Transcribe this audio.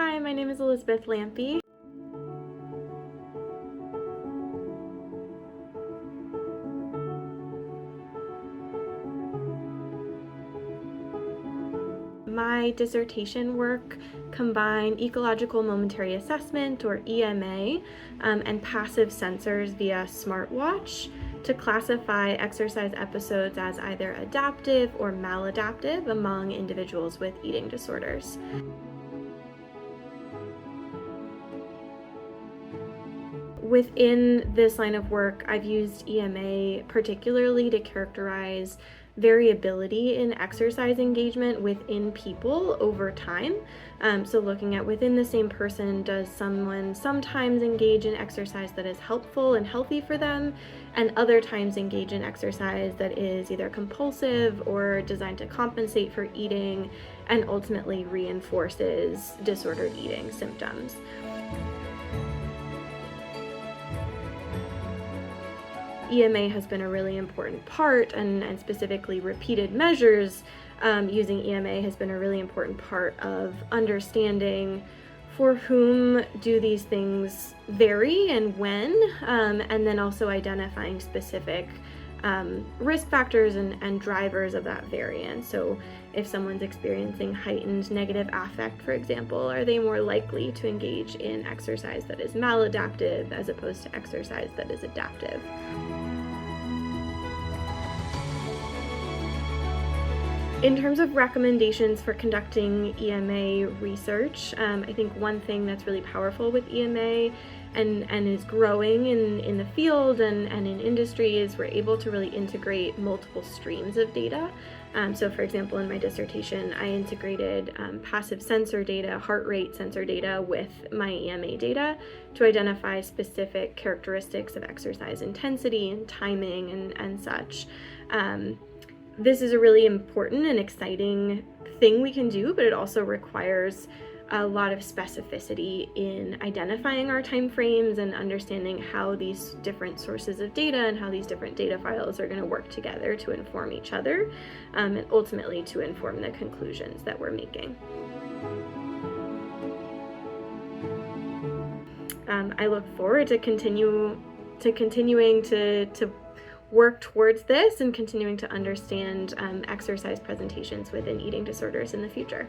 Hi, my name is Elizabeth Lampe. My dissertation work combined ecological momentary assessment, or EMA, and passive sensors via smartwatch to classify exercise episodes as either adaptive or maladaptive among individuals with eating disorders. Within this line of work, I've used EMA particularly to characterize variability in exercise engagement within people over time. So looking at within the same person, does someone sometimes engage in exercise that is helpful and healthy for them, and other times engage in exercise that is either compulsive or designed to compensate for eating and ultimately reinforces disordered eating symptoms. EMA has been a really important part, and specifically repeated measures using EMA has been a really important part of understanding for whom do these things vary and when, and then also identifying specific risk factors and drivers of that variance. So if someone's experiencing heightened negative affect, for example, are they more likely to engage in exercise that is maladaptive as opposed to exercise that is adaptive? In terms of recommendations for conducting EMA research, I think one thing that's really powerful with EMA and is growing in the field and in industry is we're able to really integrate multiple streams of data. So for example, in my dissertation, I integrated passive sensor data, heart rate sensor data with my EMA data to identify specific characteristics of exercise intensity and timing and such. This is a really important and exciting thing we can do, but it also requires a lot of specificity in identifying our timeframes and understanding how these different sources of data and how these different data files are going to work together to inform each other, and ultimately to inform the conclusions that we're making. I look forward to continuing to work towards this and continuing to understand exercise presentations within eating disorders in the future.